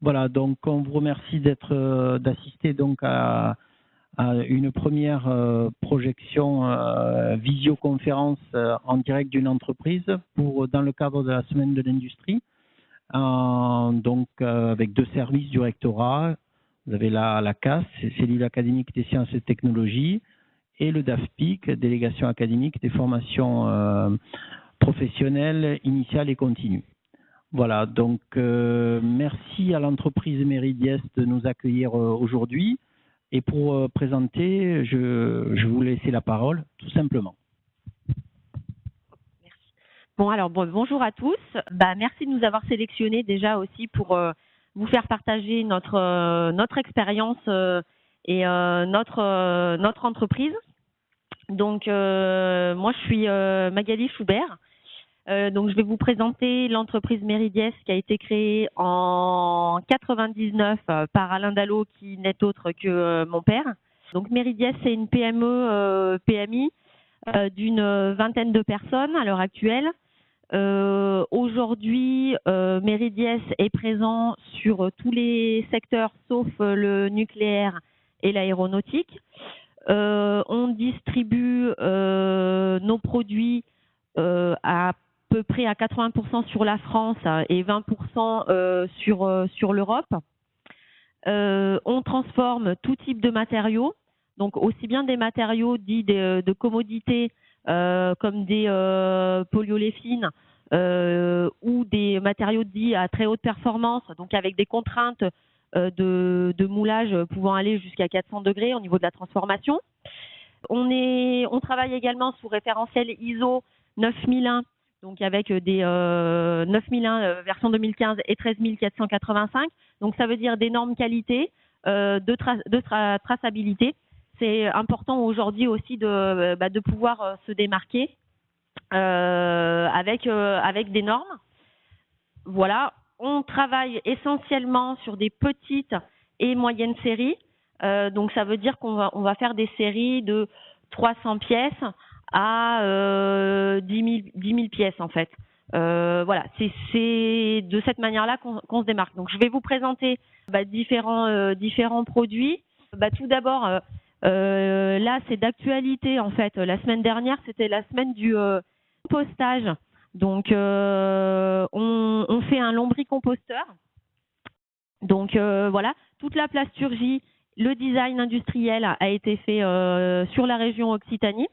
Voilà, donc on vous remercie d'assister donc à une première projection visioconférence en direct d'une entreprise dans le cadre de la semaine de l'industrie. Avec deux services du rectorat. Vous avez la CAS, Cellule académique des sciences et technologies, et le DAFPIC, Délégation académique des formations professionnelles initiales et continues. Voilà, donc merci à l'entreprise Meridies de nous accueillir aujourd'hui. Et pour présenter, je vous laisser la parole, tout simplement. Merci. Bonjour à tous. Merci de nous avoir sélectionnés déjà aussi pour vous faire partager notre expérience et notre entreprise. Donc, moi, je suis Magali Schubert. Donc, je vais vous présenter l'entreprise Meridies qui a été créée en 99 par Alain Dallot, qui n'est autre que mon père. Donc, Meridies, c'est une PME, PMI d'une vingtaine de personnes à l'heure actuelle. Aujourd'hui, Meridies est présent sur tous les secteurs sauf le nucléaire et l'aéronautique. On distribue nos produits à peu près à 80% sur la France et 20% sur l'Europe. On transforme tout type de matériaux, donc aussi bien des matériaux dits de commodité comme des polyolépines ou des matériaux dits à très haute performance, donc avec des contraintes de moulage pouvant aller jusqu'à 400 degrés au niveau de la transformation. On travaille également sous référentiel ISO 9001, donc avec des 9001 version 2015 et 13485. Donc ça veut dire des normes qualité, de traçabilité. C'est important aujourd'hui aussi de pouvoir se démarquer avec des normes. Voilà, on travaille essentiellement sur des petites et moyennes séries. Donc ça veut dire qu'on va faire des séries de 300 pièces à 10 000 pièces en fait. Voilà, c'est de cette manière-là qu'on se démarque. Donc je vais vous présenter différents produits. Tout d'abord, là c'est d'actualité en fait. La semaine dernière, c'était la semaine du compostage. Donc on fait un lombricomposteur. Donc voilà, toute la plasturgie, le design industriel a été fait sur la région Occitanie.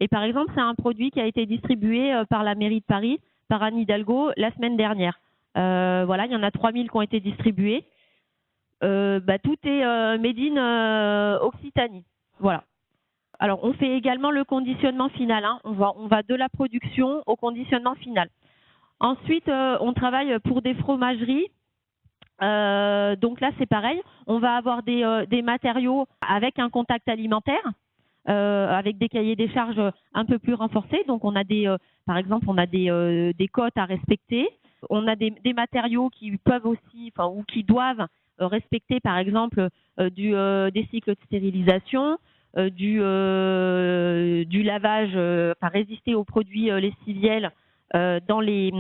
Et par exemple, c'est un produit qui a été distribué par la mairie de Paris, par Anne Hidalgo, la semaine dernière. Voilà, il y en a 3000 qui ont été distribués. Tout est made in Occitanie. Voilà. Alors, on fait également le conditionnement final. Hein. On va de la production au conditionnement final. Ensuite, on travaille pour des fromageries. Donc là, c'est pareil. On va avoir des matériaux avec un contact alimentaire, avec des cahiers des charges un peu plus renforcés. Donc, on a par exemple, on a des cotes à respecter. On a des matériaux qui peuvent aussi, ou qui doivent respecter, par exemple, des cycles de stérilisation, du lavage, résister aux produits lessiviels dans les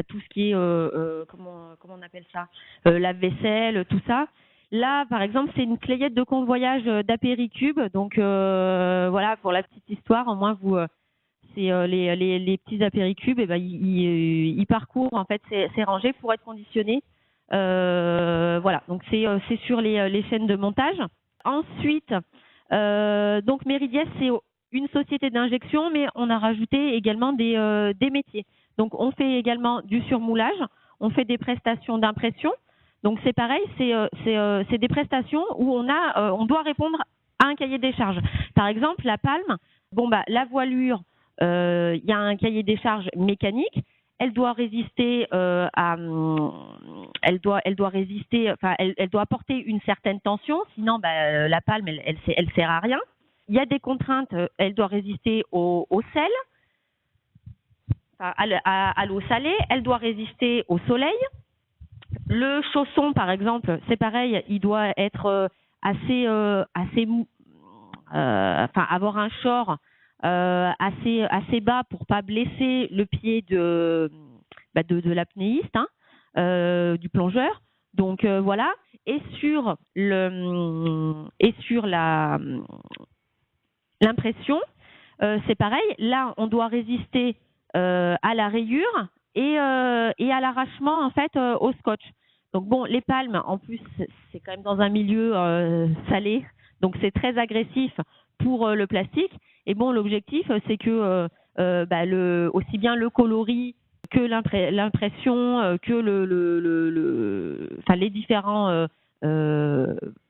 tout ce qui est comment on appelle ça, lave-vaisselle, tout ça. Là, par exemple, c'est une clayette de convoyage d'apéricube. Donc voilà, pour la petite histoire, au moins vous c'est les petits apéricubes, ils parcourent en fait ces rangées pour être conditionnés. Voilà, donc c'est sur les chaînes de montage. Ensuite, donc Meridies, c'est une société d'injection, mais on a rajouté également des métiers. Donc on fait également du surmoulage, on fait des prestations d'impression. Donc c'est pareil, c'est des prestations où on doit répondre à un cahier des charges. Par exemple, la palme, la voilure, il y a un cahier des charges mécanique. Elle doit résister elle doit résister, elle doit apporter une certaine tension, sinon la palme elle sert à rien. Il y a des contraintes, elle doit résister au sel, à l'eau salée, elle doit résister au soleil. Le chausson, par exemple, c'est pareil, il doit être assez mou, avoir un short assez bas pour pas blesser le pied de l'apnéiste, du plongeur. Donc voilà. Et sur l'impression, c'est pareil. Là, on doit résister à la rayure et à l'arrachement en fait au scotch. Donc bon, les palmes, en plus, c'est quand même dans un milieu salé, donc c'est très agressif pour le plastique. Et bon, l'objectif, c'est que aussi bien le coloris que l'impression, que les différents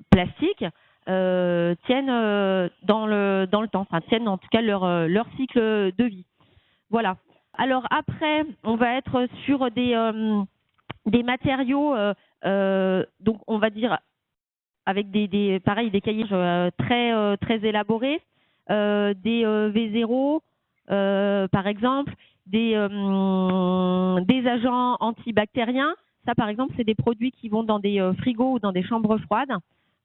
plastiques tiennent dans le temps, enfin tiennent en tout cas leur cycle de vie. Voilà. Alors après, on va être sur des matériaux, donc on va dire avec des cahiers très élaborés, des V0 par exemple, des agents antibactériens. Ça par exemple, c'est des produits qui vont dans des frigos ou dans des chambres froides.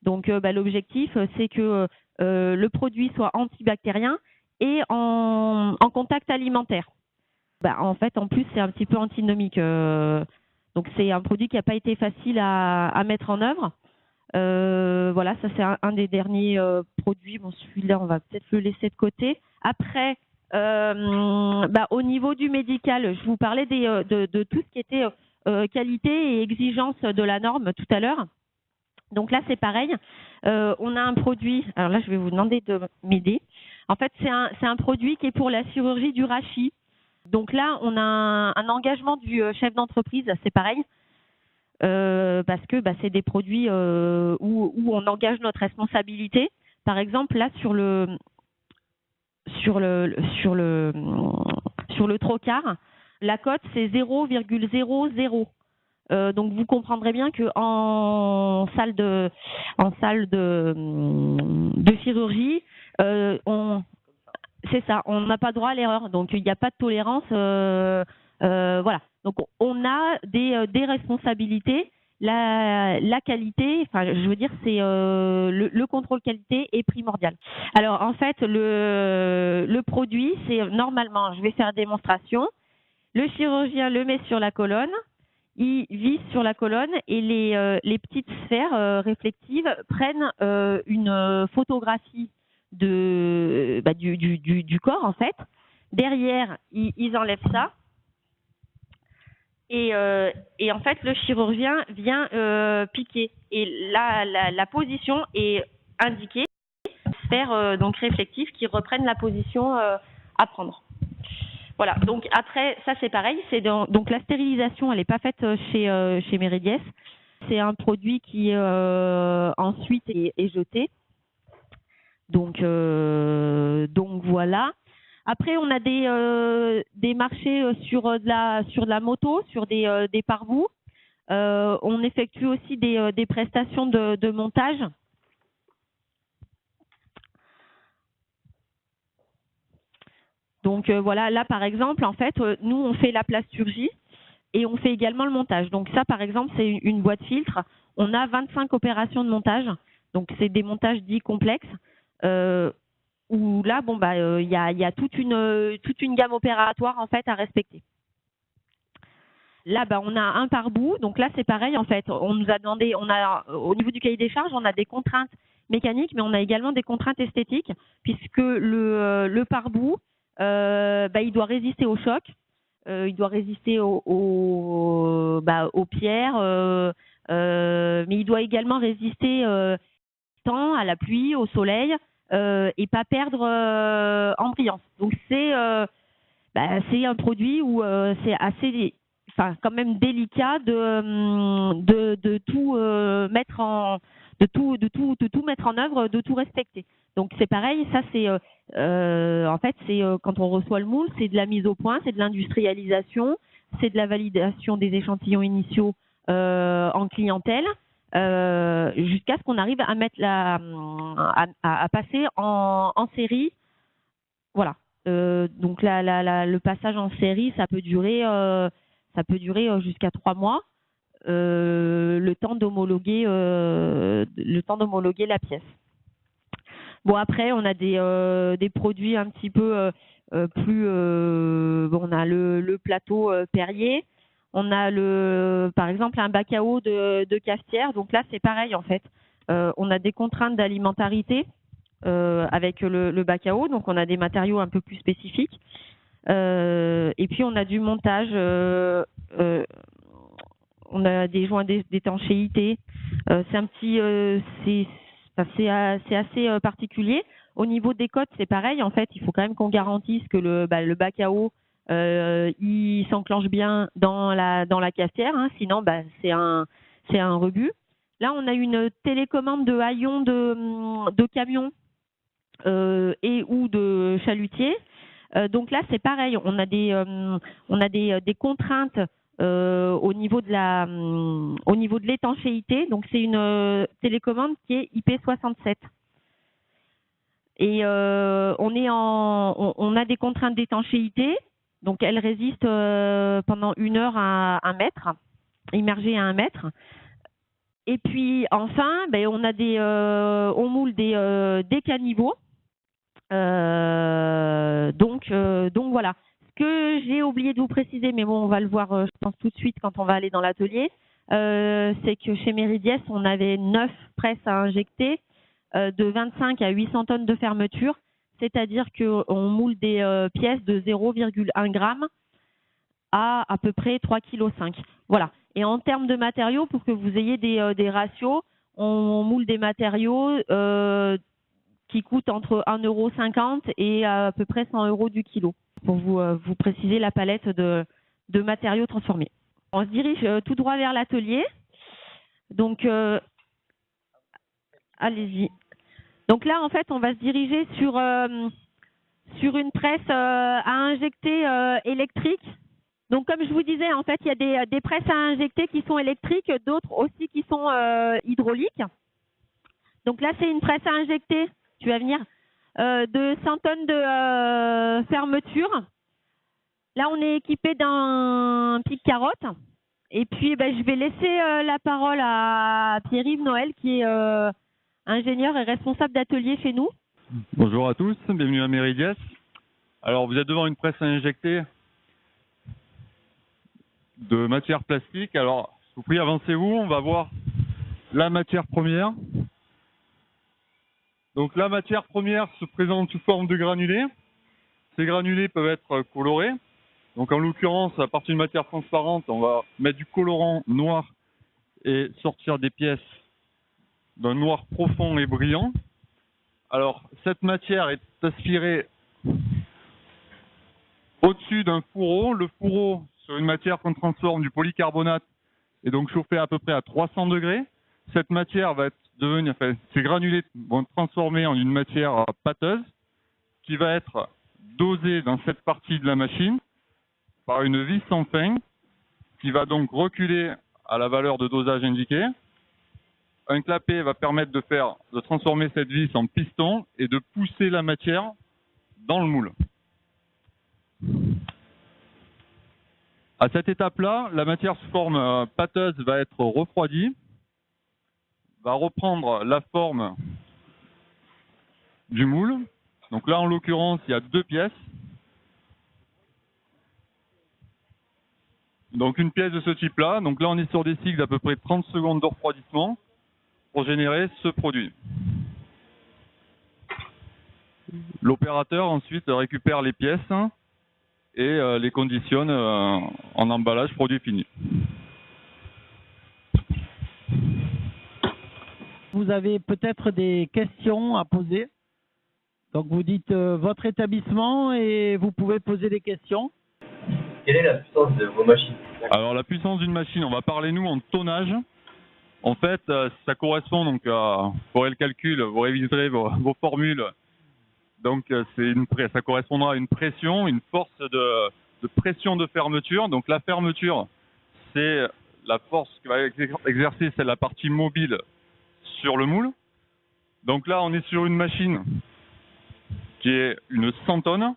Donc l'objectif, c'est que le produit soit antibactérien et en contact alimentaire. En fait, en plus, c'est un petit peu antinomique. Donc c'est un produit qui n'a pas été facile à mettre en œuvre. Voilà, ça c'est un des derniers produits. Bon, celui-là, on va peut-être le laisser de côté. Après, au niveau du médical, je vous parlais de tout ce qui était qualité et exigence de la norme tout à l'heure. Donc là, c'est pareil. On a un produit. Alors là, je vais vous demander de m'aider. En fait, c'est un produit qui est pour la chirurgie du rachis. Donc là, on a un engagement du chef d'entreprise, c'est pareil, parce que c'est des produits où on engage notre responsabilité. Par exemple, là sur le trocar, la cote c'est 0,00. Donc vous comprendrez bien que en salle de chirurgie, c'est ça, on n'a pas droit à l'erreur, donc il n'y a pas de tolérance. Voilà. Donc on a des responsabilités. La qualité, enfin je veux dire, c'est le contrôle qualité est primordial. Alors en fait, le produit, c'est normalement, je vais faire une démonstration. Le chirurgien le met sur la colonne. Il visse sur la colonne et les petites sphères réflectives prennent une photographie du corps en fait. Derrière, ils enlèvent ça et en fait le chirurgien vient piquer et la position est indiquée, sphères donc réflectives qui reprennent la position à prendre. Voilà, donc après, ça c'est pareil, donc la stérilisation, elle n'est pas faite chez Meridies. C'est un produit qui ensuite est jeté. Donc voilà. Après, on a des marchés sur de la moto, sur des pare-boues. On effectue aussi des prestations de montage. Donc voilà, là par exemple, en fait, nous on fait la plasturgie et on fait également le montage. Donc ça par exemple, c'est une boîte filtre. On a 25 opérations de montage. Donc c'est des montages dits complexes où là, il y a toute une gamme opératoire en fait à respecter. Là, on a un pare-boue. Donc là, c'est pareil en fait. On nous a demandé, au niveau du cahier des charges, on a des contraintes mécaniques, mais on a également des contraintes esthétiques puisque le pare-boue il doit résister au choc, il doit résister aux pierres, mais il doit également résister tant à la pluie, au soleil, et pas perdre en brillance. Donc c'est un produit où c'est assez, quand même délicat de tout mettre en œuvre, de tout respecter. Donc c'est pareil, ça c'est en fait c'est quand on reçoit le moule, c'est de la mise au point, c'est de l'industrialisation, c'est de la validation des échantillons initiaux en clientèle, jusqu'à ce qu'on arrive à mettre à passer en série. Voilà. Donc le passage en série, ça peut durer jusqu'à 3 mois, le temps d'homologuer la pièce. Bon, après, on a des produits un petit peu plus... on a le plateau Perrier. On a par exemple un bac à eau de cafetière. Donc là, c'est pareil en fait. On a des contraintes d'alimentarité avec le bac à eau. Donc on a des matériaux un peu plus spécifiques. Et puis on a du montage. On a des joints d'étanchéité. C'est un petit, c'est assez particulier. Au niveau des cotes, c'est pareil. En fait, il faut quand même qu'on garantisse que le bac à eau il s'enclenche bien dans la cafetière, hein, sinon c'est un rebut. Là, on a une télécommande de haillons de camion et ou de chalutier. Donc là, c'est pareil. On a des contraintes au niveau de l'étanchéité. Donc c'est une télécommande qui est IP67. Et on a des contraintes d'étanchéité. Donc elle résiste pendant 1 heure à 1 mètre, immergée à 1 mètre. Et puis enfin, on moule des caniveaux. Donc voilà. Ce que j'ai oublié de vous préciser, mais bon, on va le voir, je pense tout de suite quand on va aller dans l'atelier, c'est que chez Meridies, on avait 9 presses à injecter de 25 à 800 tonnes de fermeture, c'est-à-dire qu'on moule des pièces de 0,1 g à peu près 3,5 kg. Voilà. Et en termes de matériaux, pour que vous ayez des ratios, on moule des matériaux qui coûtent entre 1,50 € et à peu près 100 € du kilo, pour vous préciser la palette de matériaux transformés. On se dirige tout droit vers l'atelier. Donc, allez-y. Donc là, en fait, on va se diriger sur une presse à injecter électrique. Donc, comme je vous disais, en fait, il y a des presses à injecter qui sont électriques, d'autres aussi qui sont hydrauliques. Donc là, c'est une presse à injecter, tu vas venir, de 100 tonnes de fermeture. Là, on est équipé d'un pic carotte. Et puis, je vais laisser la parole à Pierre-Yves Noël, qui est ingénieur et responsable d'atelier chez nous. Bonjour à tous, bienvenue à Meridies. Alors, vous êtes devant une presse à injecter de matière plastique. Alors, je vous prie, avancez-vous, on va voir la matière première. Donc, la matière première se présente sous forme de granulés. Ces granulés peuvent être colorés. Donc, en l'occurrence, à partir d'une matière transparente, on va mettre du colorant noir et sortir des pièces d'un noir profond et brillant. Alors, cette matière est aspirée au-dessus d'un fourreau. Le fourreau, sur une matière qu'on transforme du polycarbonate, est donc chauffé à peu près à 300 degrés. Cette matière va ces granulés vont être transformés en une matière pâteuse qui va être dosée dans cette partie de la machine par une vis sans fin qui va donc reculer à la valeur de dosage indiquée. Un clapet va permettre de transformer cette vis en piston et de pousser la matière dans le moule. À cette étape-là, la matière sous forme pâteuse va être refroidie, va reprendre la forme du moule. Donc là, en l'occurrence, il y a 2 pièces. Donc une pièce de ce type-là. Donc là, on est sur des cycles d'à peu près 30 secondes de refroidissement pour générer ce produit. L'opérateur ensuite récupère les pièces et les conditionne en emballage produit fini. Vous avez peut-être des questions à poser. Donc vous dites votre établissement et vous pouvez poser des questions. Quelle est la puissance de vos machines? Alors la puissance d'une machine, on va parler nous en tonnage. En fait, ça correspond donc à, vous ferez le calcul, vous réviserez vos formules. Donc ça correspondra à une pression, une force de pression de fermeture. Donc la fermeture, c'est la force qui va exercer, c'est la partie mobile sur le moule. Donc là, on est sur une machine qui est une 100 tonnes.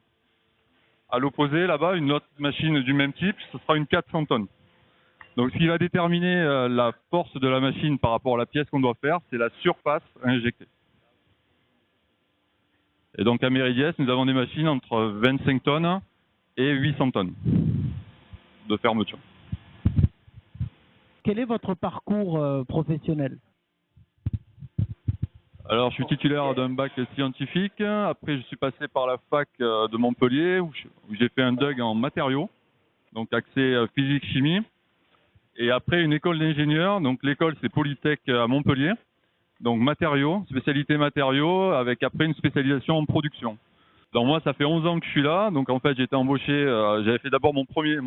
À l'opposé, là-bas, une autre machine du même type, ce sera une 400 tonnes. Donc ce qui va déterminer la force de la machine par rapport à la pièce qu'on doit faire, c'est la surface injectée. Et donc à Meridies, nous avons des machines entre 25 tonnes et 800 tonnes de fermeture. quel est votre parcours professionnel? Alors, je suis titulaire d'un bac scientifique. Après, je suis passé par la fac de Montpellier où j'ai fait un DUG en matériaux, donc accès physique-chimie. Et après, une école d'ingénieur. Donc, l'école, c'est Polytech à Montpellier. Donc, matériaux, spécialité matériaux, avec après une spécialisation en production. Donc, moi, ça fait 11 ans que je suis là. Donc, en fait, j'ai été embauché. J'avais fait d'abord mon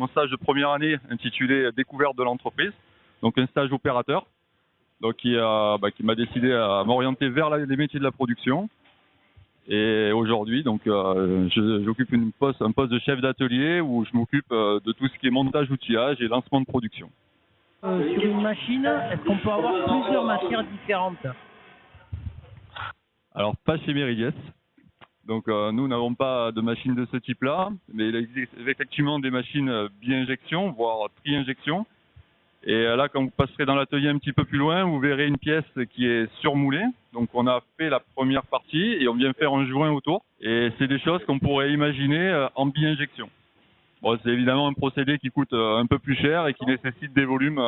stage de première année intitulé Découverte de l'entreprise. Donc, un stage opérateur. Donc, qui m'a décidé à m'orienter vers les métiers de la production. Et aujourd'hui, donc, j'occupe un poste de chef d'atelier où je m'occupe de tout ce qui est montage, outillage et lancement de production. Sur une machine, est-ce qu'on peut avoir plusieurs matières différentes? Alors, pas chez Meridies. Donc, nous n'avons pas de machine de ce type-là, mais il existe effectivement des machines bi-injection, voire tri-injection. Et là, quand vous passerez dans l'atelier un petit peu plus loin, vous verrez une pièce qui est surmoulée. Donc, on a fait la première partie et on vient faire un joint autour. Et c'est des choses qu'on pourrait imaginer en bi-injection. Bon, c'est évidemment un procédé qui coûte un peu plus cher et qui nécessite des volumes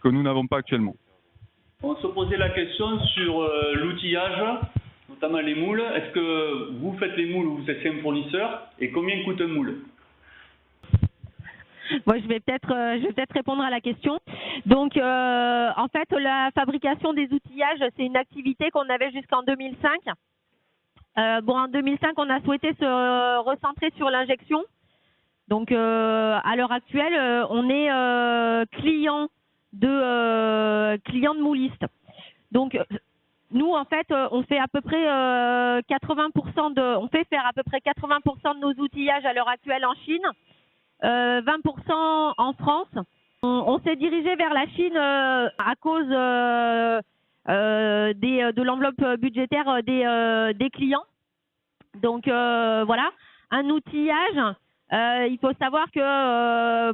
que nous n'avons pas actuellement. On se posait la question sur l'outillage, notamment les moules. Est-ce que vous faites les moules ou vous êtes un fournisseur? Et combien coûte un moule? Moi, je vais peut-être répondre à la question. Donc, en fait, la fabrication des outillages, c'est une activité qu'on avait jusqu'en 2005. En 2005, on a souhaité se recentrer sur l'injection. Donc, à l'heure actuelle, on est client de moulistes. Donc, nous, en fait, on fait à peu près 80% on fait faire à peu près 80% de nos outillages à l'heure actuelle en Chine. 20% en France. On s'est dirigé vers la Chine à cause de l'enveloppe budgétaire des clients. Donc voilà, un outillage, il faut savoir que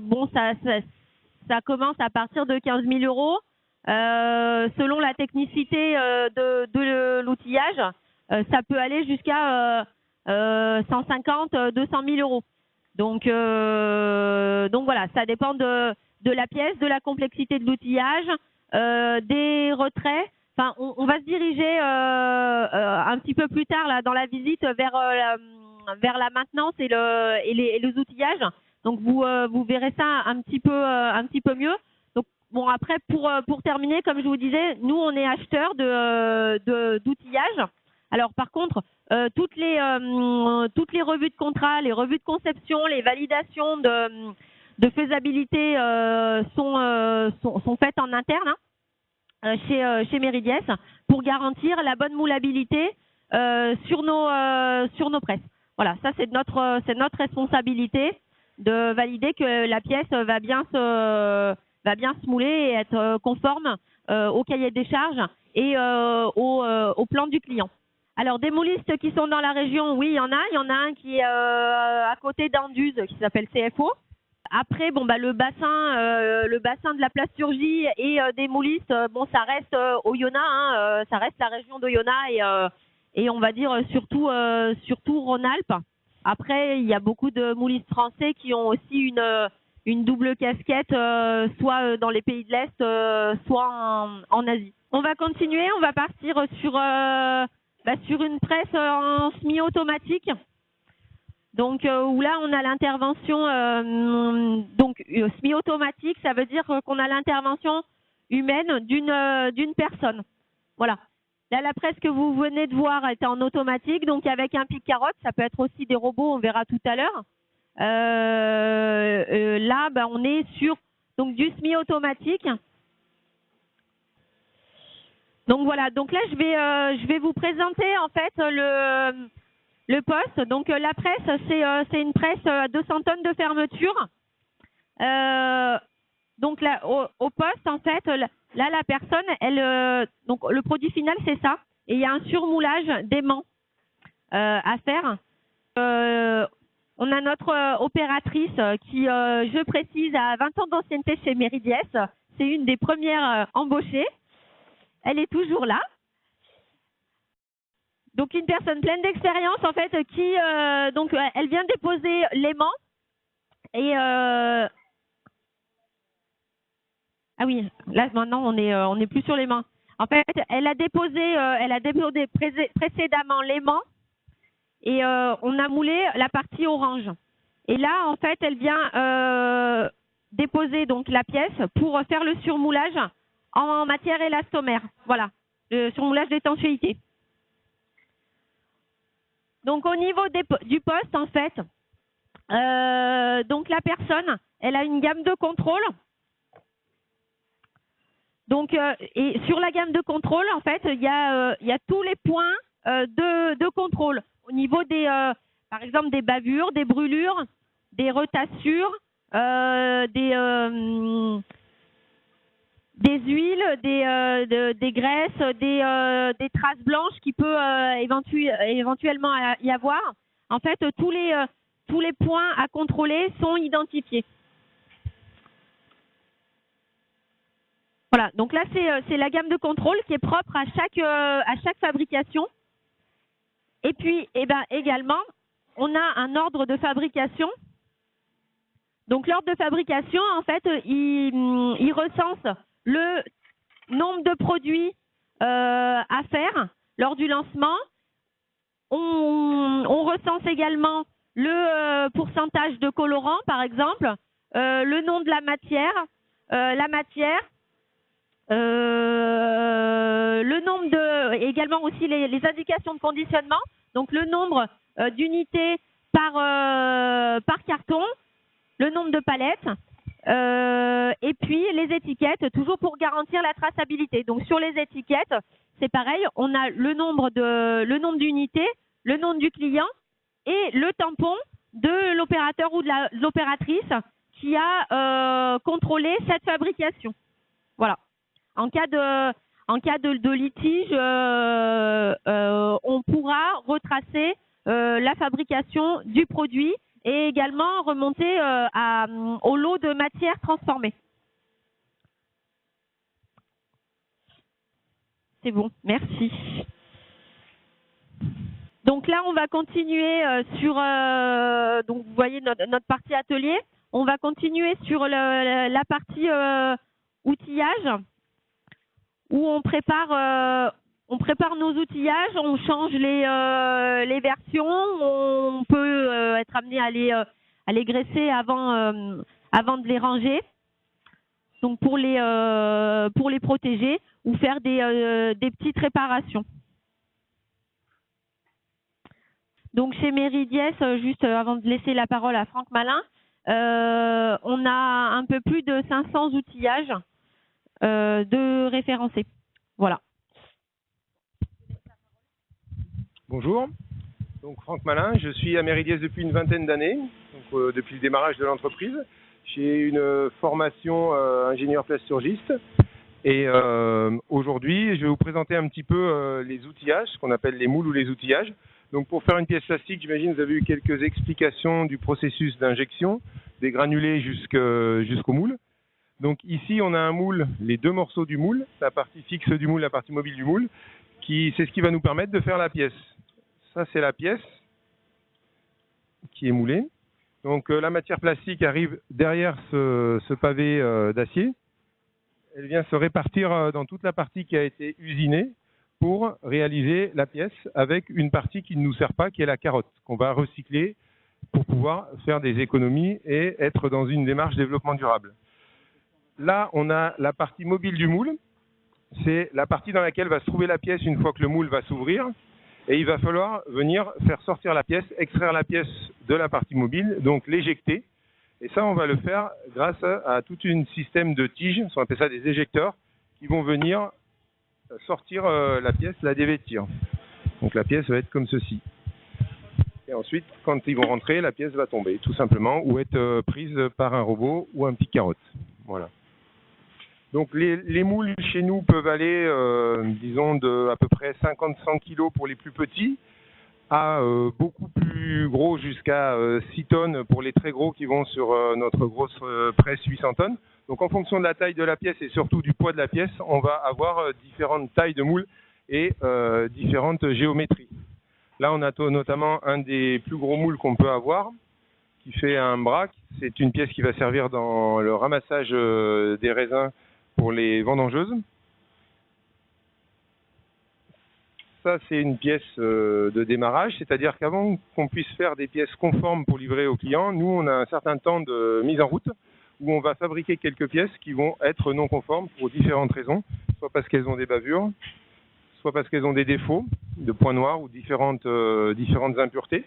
ça commence à partir de 15 000 euros. Selon la technicité de l'outillage, ça peut aller jusqu'à 150, 200 000 euros. Donc voilà, ça dépend de la pièce, de la complexité de l'outillage, des retraits. Enfin, on va se diriger un petit peu plus tard là dans la visite vers la maintenance et les outillages. Donc vous verrez ça un petit peu mieux. Donc bon, après pour terminer, comme je vous disais, nous on est acheteurs d'outillage. Alors par contre, toutes les revues de contrat, les revues de conception, les validations de faisabilité sont faites en interne chez Meridies pour garantir la bonne moulabilité sur nos presses. Voilà, ça c'est notre responsabilité de valider que la pièce va bien se mouler et être conforme au cahier des charges et au plan du client. Alors, des moulistes qui sont dans la région, oui, il y en a. Il y en a un qui est à côté d'Anduze, qui s'appelle CFO. Après, le bassin de la plasturgie et des moulistes, ça reste Oyonnax, ça reste la région d'Oyonnax et on va dire surtout Rhône-Alpes. Après, il y a beaucoup de moulistes français qui ont aussi une double casquette, soit dans les pays de l'Est, soit en Asie. On va continuer, on va partir sur une presse en semi-automatique, donc où là on a l'intervention, semi-automatique, ça veut dire qu'on a l'intervention humaine d'une personne. Voilà. Là, la presse que vous venez de voir est en automatique, donc avec un pic-carotte, ça peut être aussi des robots, on verra tout à l'heure. Là, on est sur du semi-automatique. Donc voilà, donc là je vais vous présenter en fait le poste. Donc la presse, c'est une presse à 200 tonnes de fermeture. Donc là au poste en fait, là la personne, donc le produit final c'est ça, et il y a un surmoulage d'aimant à faire. On a notre opératrice qui, je précise, a 20 ans d'ancienneté chez Meridies. C'est une des premières embauchées. Elle est toujours là. Donc une personne pleine d'expérience en fait qui elle vient déposer l'aimant et Ah oui, là maintenant on est plus sur l'aimant. En fait, elle a déposé précédemment l'aimant et on a moulé la partie orange. Et là, en fait, elle vient déposer donc la pièce pour faire le surmoulage en matière élastomère. Voilà, le surmoulage d'étanchéité. Donc au niveau du poste, en fait, donc la personne, elle a une gamme de contrôle. Donc et sur la gamme de contrôle, en fait, il y a tous les points de contrôle au niveau des, par exemple, des bavures, des brûlures, des retassures, des huiles, des graisses, des traces blanches qui peut éventuellement y avoir. En fait, tous les points à contrôler sont identifiés. Voilà, donc là c'est la gamme de contrôle qui est propre à chaque fabrication. Et puis également, on a un ordre de fabrication. Donc l'ordre de fabrication, en fait, il recense le nombre de produits à faire lors du lancement. On recense également le pourcentage de colorant, par exemple, le nom de la matière, le nombre également aussi les indications de conditionnement, donc le nombre d'unités par carton, le nombre de palettes, et puis les étiquettes, toujours pour garantir la traçabilité. Donc sur les étiquettes, c'est pareil, on a le nombre d'unités, le nom du client et le tampon de l'opérateur ou de l'opératrice qui a contrôlé cette fabrication. Voilà. En cas de litige, on pourra retracer la fabrication du produit et également remonter au lot de matières transformées. C'est bon, merci. Donc là, on va continuer sur, donc vous voyez notre partie atelier. On va continuer sur la partie outillage, où on prépare nos outillages, on change les versions, on peut être amené à les graisser avant de les ranger, donc pour les protéger ou faire des petites réparations. Donc chez Méridiès, juste avant de laisser la parole à Franck Malin, on a un peu plus de 500 outillages de référencés. Voilà. Bonjour, donc Franck Malin, je suis à Méridiès depuis une vingtaine d'années, depuis le démarrage de l'entreprise. J'ai une formation ingénieur plasturgiste et aujourd'hui je vais vous présenter un petit peu les outillages, ce qu'on appelle les moules ou les outillages. Donc pour faire une pièce plastique, j'imagine vous avez eu quelques explications du processus d'injection, des granulés jusqu'au moule. Donc ici on a un moule, les deux morceaux du moule, la partie fixe du moule, la partie mobile du moule, c'est ce qui va nous permettre de faire la pièce. Ça c'est la pièce qui est moulée. Donc la matière plastique arrive derrière ce pavé d'acier. Elle vient se répartir dans toute la partie qui a été usinée pour réaliser la pièce avec une partie qui ne nous sert pas, qui est la carotte, qu'on va recycler pour pouvoir faire des économies et être dans une démarche développement durable. Là, on a la partie mobile du moule. C'est la partie dans laquelle va se trouver la pièce une fois que le moule va s'ouvrir. Et il va falloir venir faire sortir la pièce, extraire la pièce de la partie mobile, donc l'éjecter. Et ça, on va le faire grâce à tout un système de tiges, on appelle ça des éjecteurs, qui vont venir sortir la pièce, la dévêtir. Donc la pièce va être comme ceci. Et ensuite, quand ils vont rentrer, la pièce va tomber, tout simplement, ou être prise par un robot ou un petit carotte. Voilà. Donc les moules chez nous peuvent aller, disons, de à peu près 50-100 kg pour les plus petits, à beaucoup plus gros jusqu'à 6 tonnes pour les très gros qui vont sur notre grosse presse 800 tonnes. Donc en fonction de la taille de la pièce et surtout du poids de la pièce, on va avoir différentes tailles de moules et différentes géométries. Là, on a notamment un des plus gros moules qu'on peut avoir, qui fait un braque. C'est une pièce qui va servir dans le ramassage des raisins pour les vendangeuses. Ça, c'est une pièce de démarrage, c'est-à-dire qu'avant qu'on puisse faire des pièces conformes pour livrer aux clients, nous, on a un certain temps de mise en route où on va fabriquer quelques pièces qui vont être non conformes pour différentes raisons, soit parce qu'elles ont des bavures, soit parce qu'elles ont des défauts de points noirs ou différentes impuretés.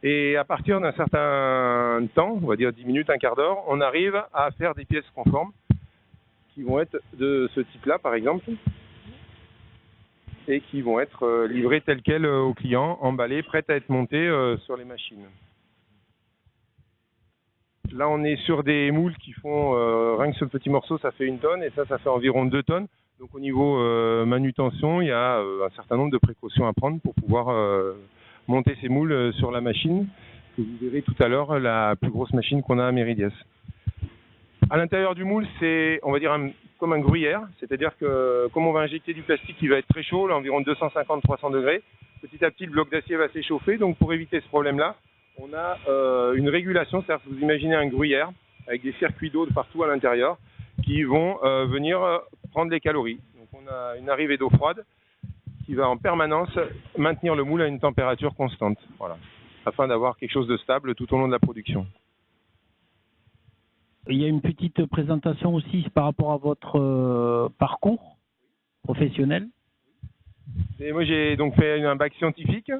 Et à partir d'un certain temps, on va dire 10 minutes, un quart d'heure, on arrive à faire des pièces conformes qui vont être de ce type-là, par exemple, et qui vont être livrées telles quelles aux clients, emballées, prêtes à être montées sur les machines. Là, on est sur des moules qui font, rien que ce petit morceau, ça fait 1 tonne, et ça fait environ 2 tonnes. Donc au niveau manutention, il y a un certain nombre de précautions à prendre pour pouvoir monter ces moules sur la machine, que vous verrez tout à l'heure, la plus grosse machine qu'on a à Méridiès. À l'intérieur du moule, c'est, on va dire, comme un gruyère, c'est-à-dire que comme on va injecter du plastique qui va être très chaud, là, environ 250-300 degrés, petit à petit le bloc d'acier va s'échauffer. Donc pour éviter ce problème-là, on a une régulation, c'est-à-dire que vous imaginez un gruyère avec des circuits d'eau de partout à l'intérieur qui vont venir prendre les calories. Donc on a une arrivée d'eau froide qui va en permanence maintenir le moule à une température constante, voilà, afin d'avoir quelque chose de stable tout au long de la production. Il y a une petite présentation aussi par rapport à votre parcours professionnel. Et moi, j'ai donc fait un bac scientifique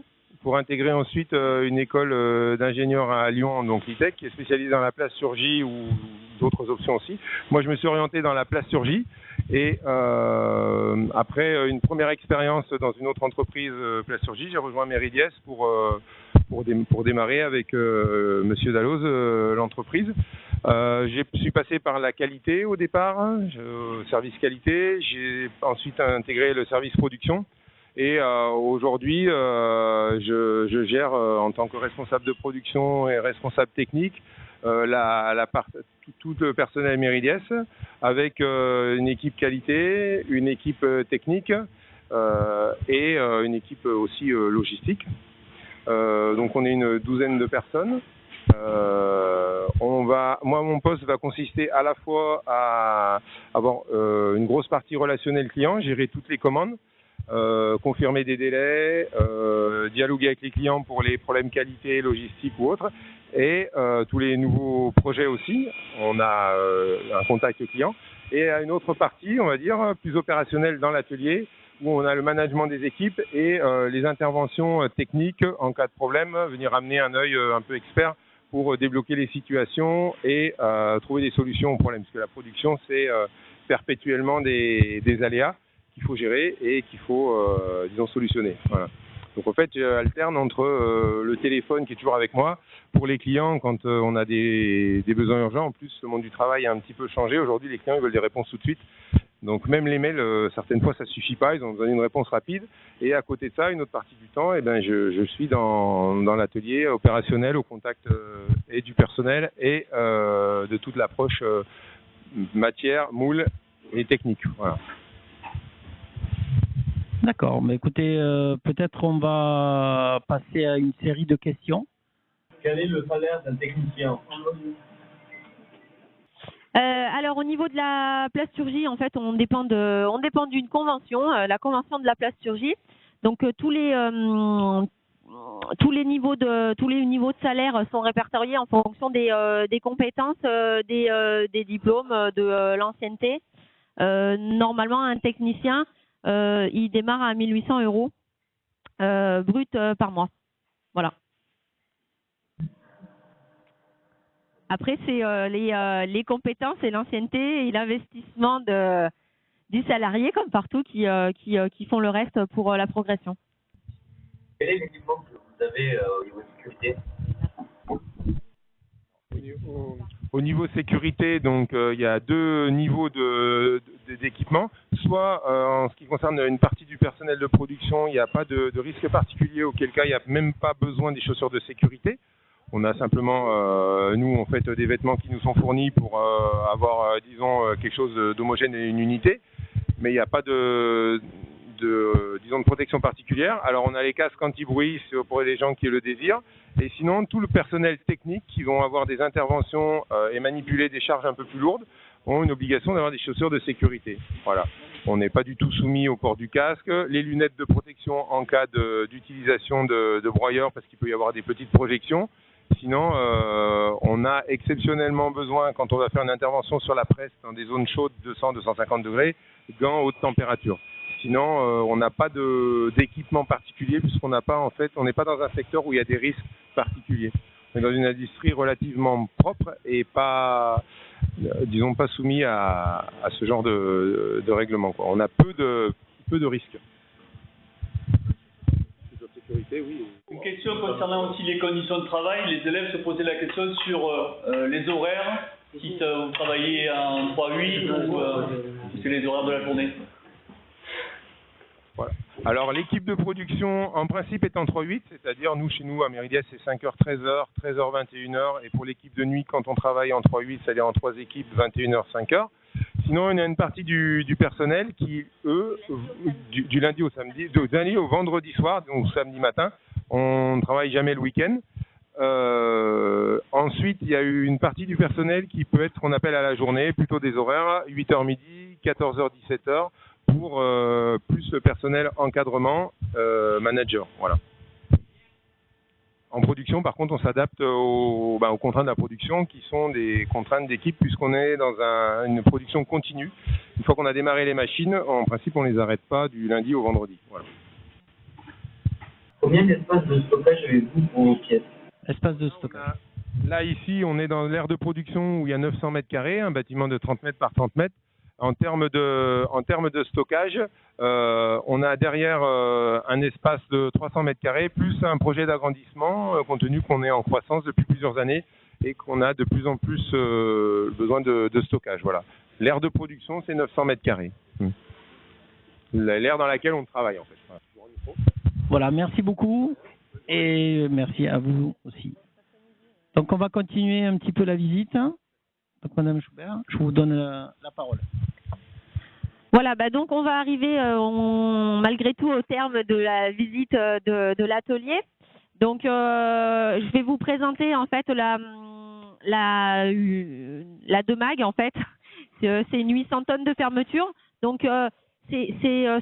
pour intégrer ensuite une école d'ingénieur à Lyon, donc l'ITEC, qui est spécialisée dans la plasturgie ou d'autres options aussi. Moi, je me suis orienté dans la plasturgie et après une première expérience dans une autre entreprise plasturgie, j'ai rejoint Méridiès pour démarrer avec Monsieur Dalloz l'entreprise. Je suis passé par la qualité au départ, service qualité. J'ai ensuite intégré le service production. Et aujourd'hui, je gère en tant que responsable de production et responsable technique tout le personnel Méridiès avec une équipe qualité, une équipe technique et une équipe aussi logistique. Donc on est une douzaine de personnes. Moi, mon poste va consister à la fois à avoir une grosse partie relationnelle client, gérer toutes les commandes, confirmer des délais, dialoguer avec les clients pour les problèmes qualité, logistique ou autres, et tous les nouveaux projets aussi. On a un contact client. Et à une autre partie, on va dire, plus opérationnelle dans l'atelier, où on a le management des équipes et les interventions techniques en cas de problème, venir amener un œil un peu expert pour débloquer les situations et trouver des solutions aux problèmes. Parce que la production, c'est perpétuellement des aléas qu'il faut gérer et qu'il faut, disons, solutionner. Voilà. Donc en fait, j'alterne entre le téléphone qui est toujours avec moi pour les clients quand on a des besoins urgents. En plus, le monde du travail a un petit peu changé. Aujourd'hui, les clients ils veulent des réponses tout de suite. Donc même les mails, certaines fois, ça suffit pas. Ils ont besoin d'une réponse rapide. Et à côté de ça, une autre partie du temps, eh ben, je suis dans l'atelier opérationnel au contact et du personnel et de toute l'approche matière, moule et technique. Voilà. D'accord, mais écoutez, peut-être on va passer à une série de questions. Quel est le salaire d'un technicien? Alors au niveau de la plasturgie, en fait, on dépend d'une convention, la convention de la plasturgie. Donc tous les niveaux de salaire sont répertoriés en fonction des compétences, des diplômes, de l'ancienneté. Normalement, un technicien, il démarre à 1 800 € brut par mois. Voilà. Après, c'est les compétences et l'ancienneté et l'investissement du salarié, comme partout, qui font le reste pour la progression. Quel est l'équipement que vous avez au niveau de sécurité? Au niveau sécurité, donc il y a 2 niveaux d'équipement. Soit en ce qui concerne une partie du personnel de production, il n'y a pas de risque particulier, auquel cas il n'y a même pas besoin des chaussures de sécurité. On a simplement, nous, en fait, des vêtements qui nous sont fournis pour avoir, disons, quelque chose d'homogène et une unité. Mais il n'y a pas disons, de protection particulière. Alors, on a les casques anti-bruit pour les gens qui le désirent. Et sinon, tout le personnel technique qui vont avoir des interventions et manipuler des charges un peu plus lourdes ont une obligation d'avoir des chaussures de sécurité. Voilà. On n'est pas du tout soumis au port du casque. Les lunettes de protection en cas d'utilisation de broyeurs, parce qu'il peut y avoir des petites projections. Sinon, on a exceptionnellement besoin, quand on va faire une intervention sur la presse dans des zones chaudes, 200-250 degrés, gants haute température. Sinon, on n'a pas d'équipement particulier, puisqu'on n'a pas, en fait, on n'est pas dans un secteur où il y a des risques particuliers. On est dans une industrie relativement propre et pas, disons, pas soumis à ce genre de règlement, quoi. On a peu de risques. Sécurité, oui. Une question concernant aussi les conditions de travail. Les élèves se posaient la question sur les horaires, si vous travaillez en 3-8 ou c'est les horaires de la journée. Voilà. Alors l'équipe de production en principe est en 3-8, c'est-à-dire nous chez nous à Méridias c'est 5h, 13h, 13h, 21h, et pour l'équipe de nuit quand on travaille en 3-8, c'est-à-dire en 3 équipes, 21h, 5h. Sinon il y a une partie du personnel qui eux, du lundi au samedi, du lundi au vendredi soir, donc samedi matin, on ne travaille jamais le week-end. Ensuite il y a eu une partie du personnel qui peut être qu'on appelle à la journée, plutôt des horaires, 8h midi, 14h, 17h, pour plus le personnel encadrement, manager, voilà. En production, par contre, on s'adapte aux contraintes de la production qui sont des contraintes d'équipe puisqu'on est dans une production continue. Une fois qu'on a démarré les machines, en principe, on ne les arrête pas du lundi au vendredi. Voilà. Combien d'espace de stockage avez-vous pour vos pièces? Espace de stockage. Là, ici, on est dans l'aire de production où il y a 900 mètres carrés, un bâtiment de 30 mètres par 30 mètres. En termes de stockage, on a derrière un espace de 300 mètres carrés plus un projet d'agrandissement compte tenu qu'on est en croissance depuis plusieurs années et qu'on a de plus en plus besoin de stockage. Voilà. L'aire de production, c'est 900 mètres carrés. L'aire dans laquelle on travaille en fait. Voilà, merci beaucoup et merci à vous aussi. Donc on va continuer un petit peu la visite. Donc Madame Schubert, je vous donne la parole. Voilà, donc on va arriver malgré tout au terme de la visite de l'atelier. Donc je vais vous présenter en fait la DEMAG en fait. C'est une 800 tonnes de fermeture. Donc c'est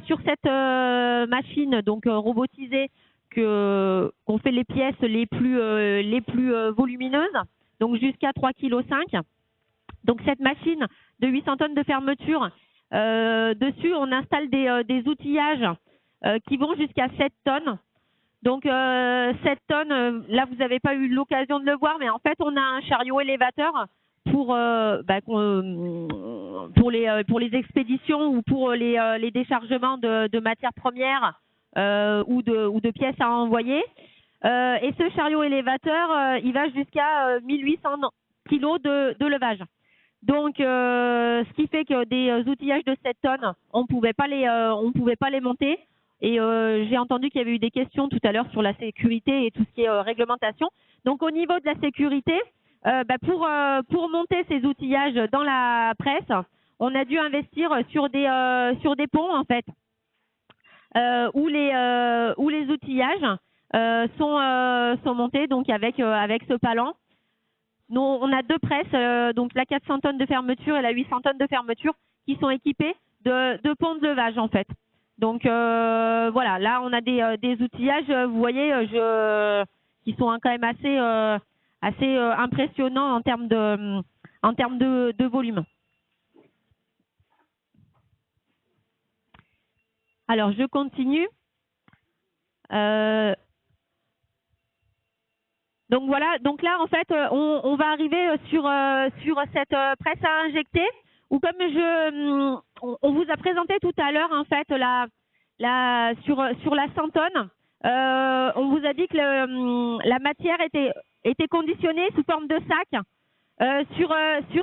sur cette machine donc robotisée qu'on fait les pièces les plus volumineuses, donc jusqu'à 3,5 kg. Donc cette machine de 800 tonnes de fermeture, dessus on installe des outillages qui vont jusqu'à 7 tonnes. Donc 7 tonnes, là vous n'avez pas eu l'occasion de le voir, mais en fait on a un chariot élévateur pour les expéditions ou pour les déchargements de matières premières ou de pièces à envoyer. Et ce chariot élévateur, il va jusqu'à 1800 kg de levage. Donc, ce qui fait que des outillages de 7 tonnes, on pouvait pas les monter. Et j'ai entendu qu'il y avait eu des questions tout à l'heure sur la sécurité et tout ce qui est réglementation. Donc, au niveau de la sécurité, pour monter ces outillages dans la presse, on a dû investir sur des ponts en fait, où les outillages sont montés donc avec ce palan. Nous, on a deux presses, donc la 400 tonnes de fermeture et la 800 tonnes de fermeture, qui sont équipées de ponts de levage en fait. Donc voilà, là on a des outillages, vous voyez, qui sont quand même assez impressionnants en termes de volume. Alors je continue. Donc voilà, donc là en fait on va arriver sur cette presse à injecter où comme on vous a présenté tout à l'heure en fait sur la 100 tonnes, on vous a dit que la matière était conditionnée sous forme de sac. Sur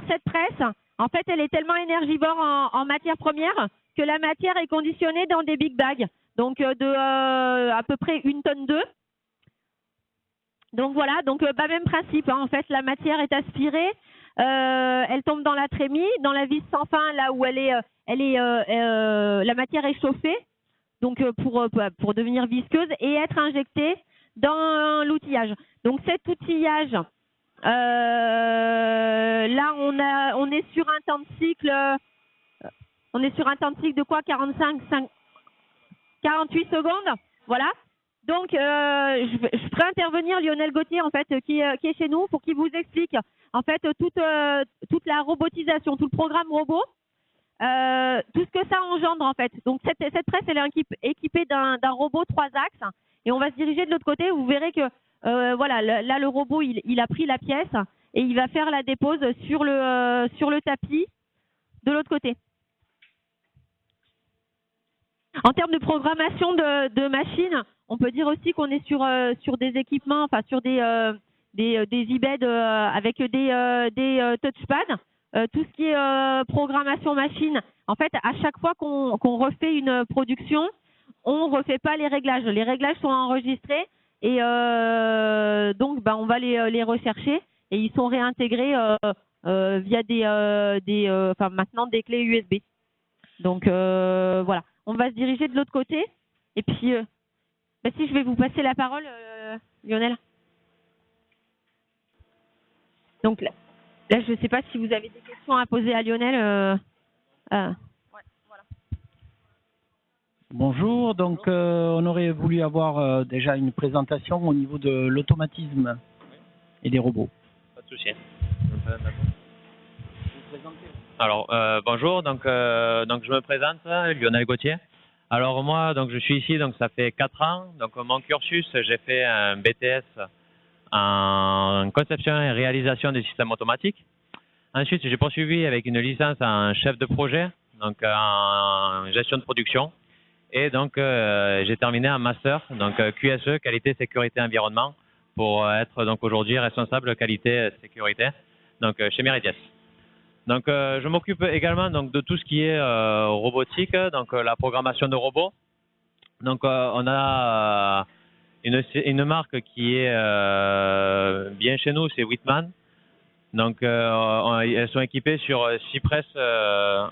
cette presse, en fait elle est tellement énergivore en matière première que la matière est conditionnée dans des big bags, donc de à peu près 1,2 tonne. Donc voilà, donc même principe, hein, en fait la matière est aspirée, elle tombe dans la trémie, dans la vis sans fin là où la matière est chauffée, donc pour devenir visqueuse et être injectée dans l'outillage. Donc cet outillage, Là, on est sur un temps de cycle. On est sur un temps de cycle de quoi? 48 secondes. Voilà. Donc, je ferai intervenir Lionel Gauthier, en fait, qui est chez nous, pour qu'il vous explique, en fait, toute la robotisation, tout le programme robot, tout ce que ça engendre, en fait. Donc, cette presse, elle est équipée d'un robot 3 axes, et on va se diriger de l'autre côté. Vous verrez que, voilà, là, le robot, il a pris la pièce, et il va faire la dépose sur le tapis de l'autre côté. En termes de programmation de machines, on peut dire aussi qu'on est sur des équipements, enfin sur des iBed avec des touchpads. Tout ce qui est programmation machine, en fait, à chaque fois qu'on refait une production, on ne refait pas les réglages. Les réglages sont enregistrés et donc on va les rechercher et ils sont réintégrés via maintenant des clés USB. Donc voilà. On va se diriger de l'autre côté. Et puis, si je vais vous passer la parole, Lionel. Donc là, je ne sais pas si vous avez des questions à poser à Lionel. Voilà. Bonjour, donc on aurait voulu avoir déjà une présentation au niveau de l'automatisme et des robots. Pas de souci. Alors, bonjour, donc je me présente, Lionel Gauthier. Alors moi, donc je suis ici, donc ça fait 4 ans. Donc mon cursus, j'ai fait un BTS en conception et réalisation des systèmes automatiques. Ensuite, j'ai poursuivi avec une licence en chef de projet, donc en gestion de production. Et donc j'ai terminé un master, donc QSE, qualité, sécurité, environnement, pour être donc aujourd'hui responsable qualité, sécurité, donc chez Meridias. Donc, je m'occupe également donc de tout ce qui est robotique, donc la programmation de robots. Donc, on a une marque qui est bien chez nous, c'est Whitman. Donc, elles sont équipées sur 6 presses de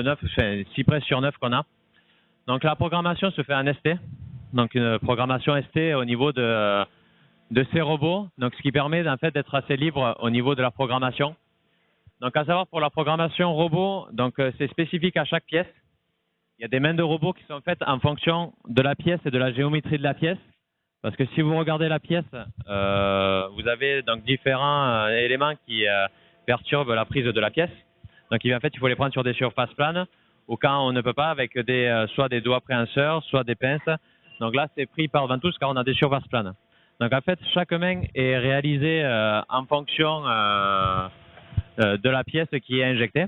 9, enfin 6 presses sur 9 qu'on a. Donc, la programmation se fait en ST. Donc, une programmation ST au niveau de ces robots. Donc, ce qui permet en fait d'être assez libre au niveau de la programmation. Donc, à savoir pour la programmation robot, donc c'est spécifique à chaque pièce. Il y a des mains de robots qui sont faites en fonction de la pièce et de la géométrie de la pièce. Parce que si vous regardez la pièce, vous avez donc différents éléments qui perturbent la prise de la pièce. Donc, en fait, il faut les prendre sur des surfaces planes ou quand on ne peut pas avec soit des doigts préhenseurs, soit des pinces. Donc là, c'est pris par ventouse car on a des surfaces planes. Donc, en fait, chaque main est réalisée en fonction de la pièce qui est injectée.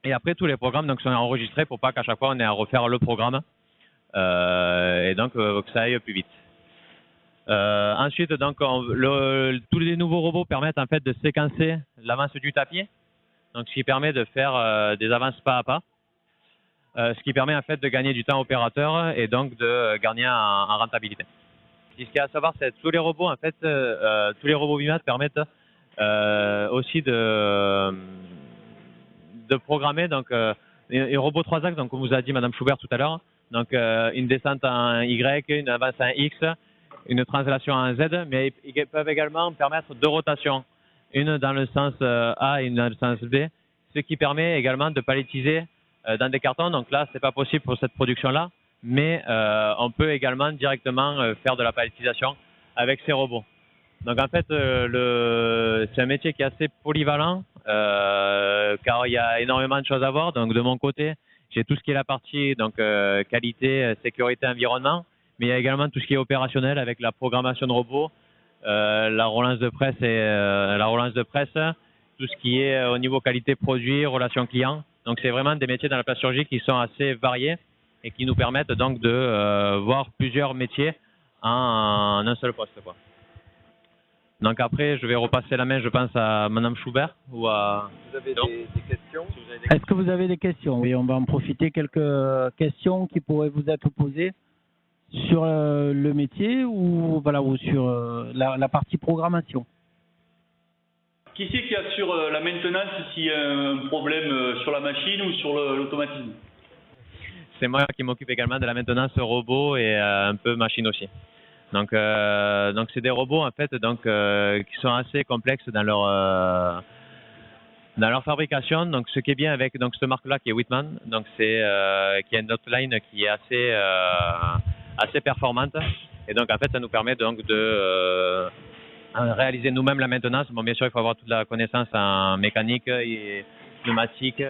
Et après, tous les programmes donc, sont enregistrés pour pas qu'à chaque fois on ait à refaire le programme et donc que ça aille plus vite. Ensuite, donc, tous les nouveaux robots permettent en fait de séquencer l'avance du tapis, donc ce qui permet de faire des avances pas à pas, ce qui permet en fait de gagner du temps opérateur et donc de gagner en rentabilité. Ce qu'il y a à savoir, c'est que tous les robots en fait, tous les robots BIMAT permettent aussi de programmer donc un robot 3 axes, donc comme vous a dit Madame Schubert tout à l'heure, donc une descente en Y, une avance en X, une translation en Z, mais ils peuvent également permettre 2 rotations, une dans le sens A et une dans le sens B, ce qui permet également de palettiser dans des cartons. Donc là, c'est pas possible pour cette production-là, mais on peut également directement faire de la palettisation avec ces robots. Donc en fait, c'est un métier qui est assez polyvalent car il y a énormément de choses à voir. Donc de mon côté, j'ai tout ce qui est la partie donc qualité, sécurité, environnement, mais il y a également tout ce qui est opérationnel avec la programmation de robots, la relance de presse tout ce qui est au niveau qualité produit, relations clients. Donc c'est vraiment des métiers dans la plasturgie qui sont assez variés et qui nous permettent donc de voir plusieurs métiers en un seul poste, quoi. Donc après, je vais repasser la main, je pense, à Madame Schubert ou à... Vous avez des questions? Est-ce que vous avez des questions? Oui, on va en profiter. Quelques questions qui pourraient vous être posées sur le métier ou sur la partie programmation. Qui c'est qui assure la maintenance s'il y a un problème sur la machine ou sur l'automatisme? C'est moi qui m'occupe également de la maintenance robot et un peu machine aussi. Donc c'est des robots en fait qui sont assez complexes dans leur fabrication. Donc ce qui est bien avec cette marque-là qui est Whitman, donc c'est qui a une hotline qui est assez performante. Et donc en fait ça nous permet donc de réaliser nous-mêmes la maintenance. Bon, bien sûr il faut avoir toute la connaissance en mécanique et pneumatique,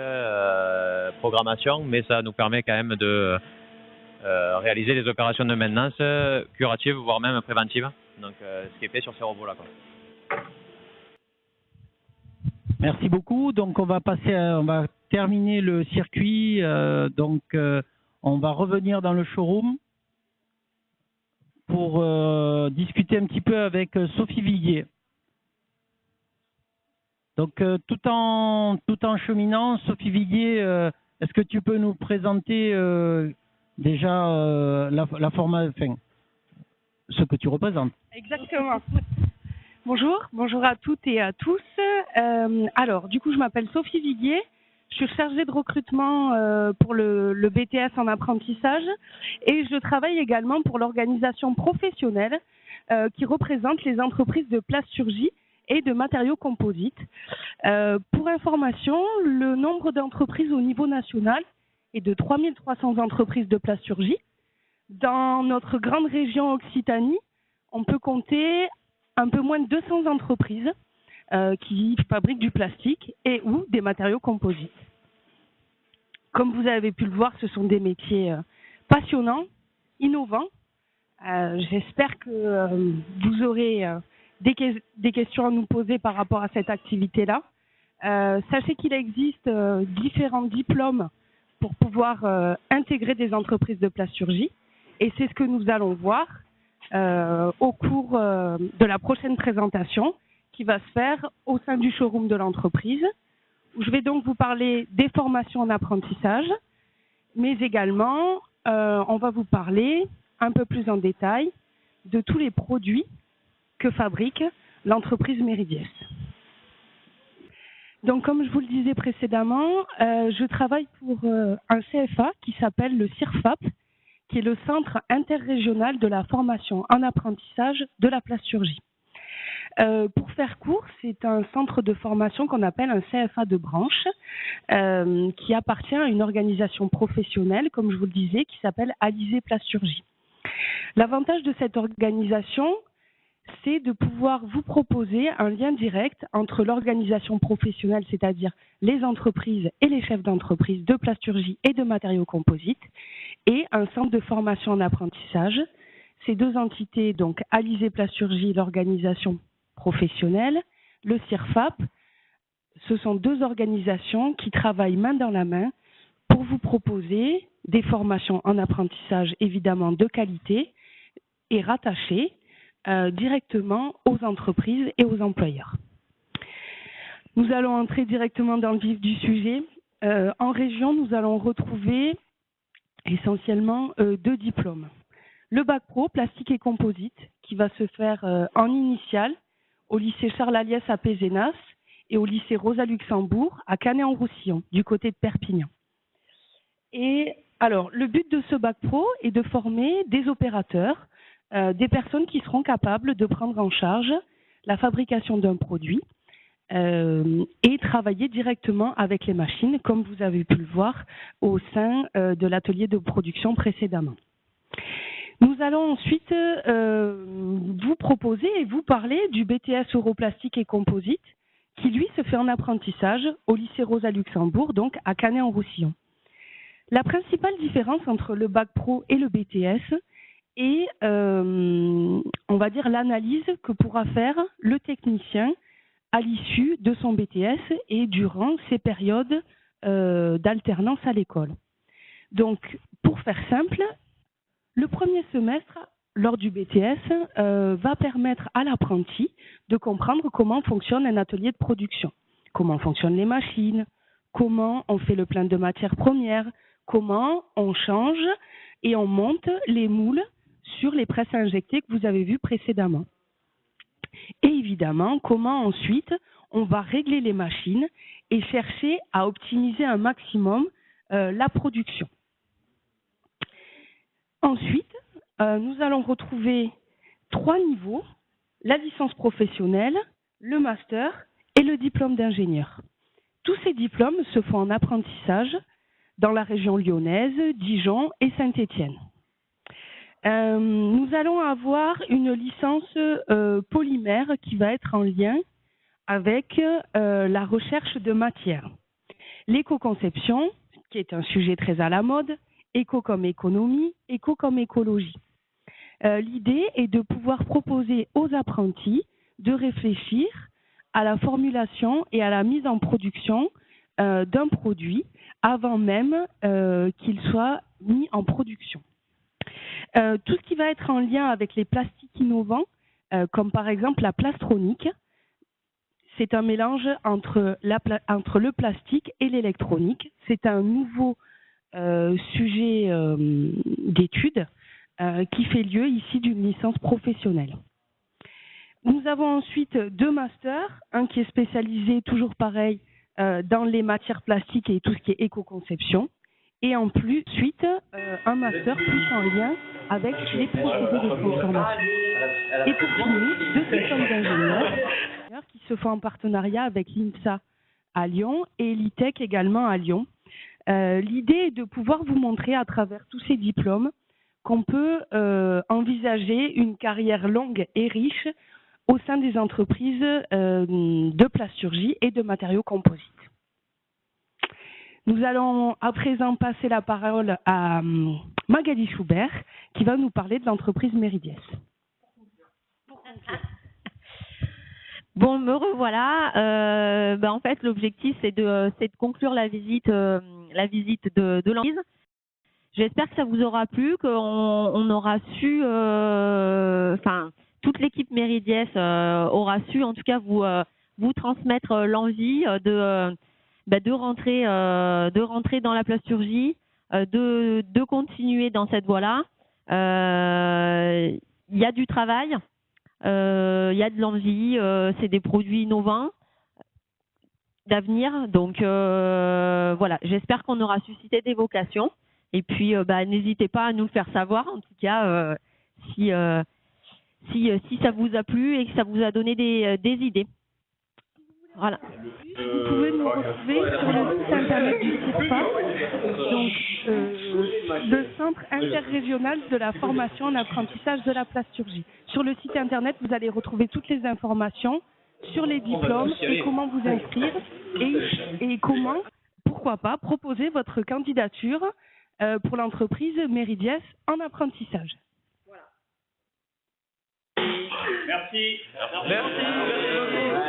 programmation, mais ça nous permet quand même de réaliser des opérations de maintenance curatives, voire même préventives. Donc, ce qui est fait sur ces robots-là. Merci beaucoup. Donc, on va terminer le circuit. On va revenir dans le showroom pour discuter un petit peu avec Sophie Viguier. Donc, tout en cheminant, Sophie Viguier, est-ce que tu peux nous présenter déjà ce que tu représentes? Exactement. Bonjour à toutes et à tous. Alors, du coup, je m'appelle Sophie Viguier. Je suis chargée de recrutement pour le BTS en apprentissage et je travaille également pour l'organisation professionnelle qui représente les entreprises de plasturgie et de matériaux composites. Pour information, le nombre d'entreprises au niveau national est de 3300 entreprises de plasturgie. Dans notre grande région Occitanie, on peut compter un peu moins de 200 entreprises qui fabriquent du plastique et ou des matériaux composites. Comme vous avez pu le voir, ce sont des métiers passionnants, innovants. J'espère que vous aurez des questions à nous poser par rapport à cette activité-là. Sachez qu'il existe différents diplômes pour pouvoir intégrer des entreprises de plasturgie. Et c'est ce que nous allons voir au cours de la prochaine présentation qui va se faire au sein du showroom de l'entreprise, où je vais donc vous parler des formations en apprentissage, mais également on va vous parler un peu plus en détail de tous les produits que fabrique l'entreprise Meridies. Donc, comme je vous le disais précédemment, je travaille pour un CFA qui s'appelle le CIRFAP, qui est le Centre interrégional de la formation en apprentissage de la plasturgie. Pour faire court, c'est un centre de formation qu'on appelle un CFA de branche, qui appartient à une organisation professionnelle, comme je vous le disais, qui s'appelle Alizé Plasturgie. L'avantage de cette organisation, c'est de pouvoir vous proposer un lien direct entre l'organisation professionnelle, c'est-à-dire les entreprises et les chefs d'entreprise de plasturgie et de matériaux composites, et un centre de formation en apprentissage. Ces deux entités, donc Alizé Plasturgie, l'organisation professionnelle, le CIRFAP, ce sont deux organisations qui travaillent main dans la main pour vous proposer des formations en apprentissage évidemment de qualité et rattachées directement aux entreprises et aux employeurs. Nous allons entrer directement dans le vif du sujet. En région, nous allons retrouver essentiellement deux diplômes. Le bac pro, plastique et composite, qui va se faire en initiale au lycée Charles Aliès à Pézenas et au lycée Rosa Luxembourg à Canet-en-Roussillon, du côté de Perpignan. Et alors, le but de ce bac pro est de former des opérateurs, des personnes qui seront capables de prendre en charge la fabrication d'un produit et travailler directement avec les machines, comme vous avez pu le voir au sein de l'atelier de production précédemment. Nous allons ensuite vous proposer et vous parler du BTS Europlastique et Composite, qui lui se fait en apprentissage au lycée Rosa Luxembourg, donc à Canet-en-Roussillon. La principale différence entre le bac pro et le BTS est, on va dire, l'analyse que pourra faire le technicien à l'issue de son BTS et durant ses périodes d'alternance à l'école. Donc, pour faire simple, le premier semestre, lors du BTS, va permettre à l'apprenti de comprendre comment fonctionne un atelier de production, comment fonctionnent les machines, comment on fait le plein de matières premières, comment on change et on monte les moules sur les presses injectées que vous avez vues précédemment. Et évidemment, comment ensuite on va régler les machines et chercher à optimiser un maximum la production. Ensuite, nous allons retrouver 3 niveaux, la licence professionnelle, le master et le diplôme d'ingénieur. Tous ces diplômes se font en apprentissage dans la région lyonnaise, Dijon et Saint-Étienne. Nous allons avoir une licence polymère qui va être en lien avec la recherche de matière. L'éco-conception, qui est un sujet très à la mode, éco comme économie, éco comme écologie. L'idée est de pouvoir proposer aux apprentis de réfléchir à la formulation et à la mise en production d'un produit avant même qu'il soit mis en production. Tout ce qui va être en lien avec les plastiques innovants, comme par exemple la plastronique, c'est un mélange entre le plastique et l'électronique. C'est un nouveau sujet d'étude qui fait lieu ici d'une licence professionnelle. Nous avons ensuite 2 masters, un qui est spécialisé, toujours pareil, dans les matières plastiques et tout ce qui est éco-conception, et en plus, suite, un master plus en lien avec les procédés de transformation. Et pour finir, 2 diplômes d'ingénieurs qui se font en partenariat avec l'INSA à Lyon et l'ITEC également à Lyon. L'idée est de pouvoir vous montrer à travers tous ces diplômes qu'on peut envisager une carrière longue et riche au sein des entreprises de plasturgie et de matériaux composites. Nous allons à présent passer la parole à Magali Schubert qui va nous parler de l'entreprise Meridies. Bon, me revoilà. En fait, l'objectif, c'est de conclure la visite de l'entreprise. J'espère que ça vous aura plu, qu'on aura su, toute l'équipe Meridies aura su, en tout cas, vous transmettre l'envie de rentrer dans la plasturgie, de continuer dans cette voie-là. Il y a du travail. Il y a de l'envie, c'est des produits innovants d'avenir. Donc voilà, j'espère qu'on aura suscité des vocations. Et puis n'hésitez pas à nous le faire savoir, en tout cas, si ça vous a plu et que ça vous a donné des idées. Voilà. Vous pouvez nous retrouver sur le site internet du CIRFA, donc le Centre interrégional de la formation en apprentissage de la plasturgie. Sur le site internet, vous allez retrouver toutes les informations sur les diplômes et comment vous inscrire et comment, pourquoi pas, proposer votre candidature pour l'entreprise Meridies en apprentissage. Voilà. Merci. Merci.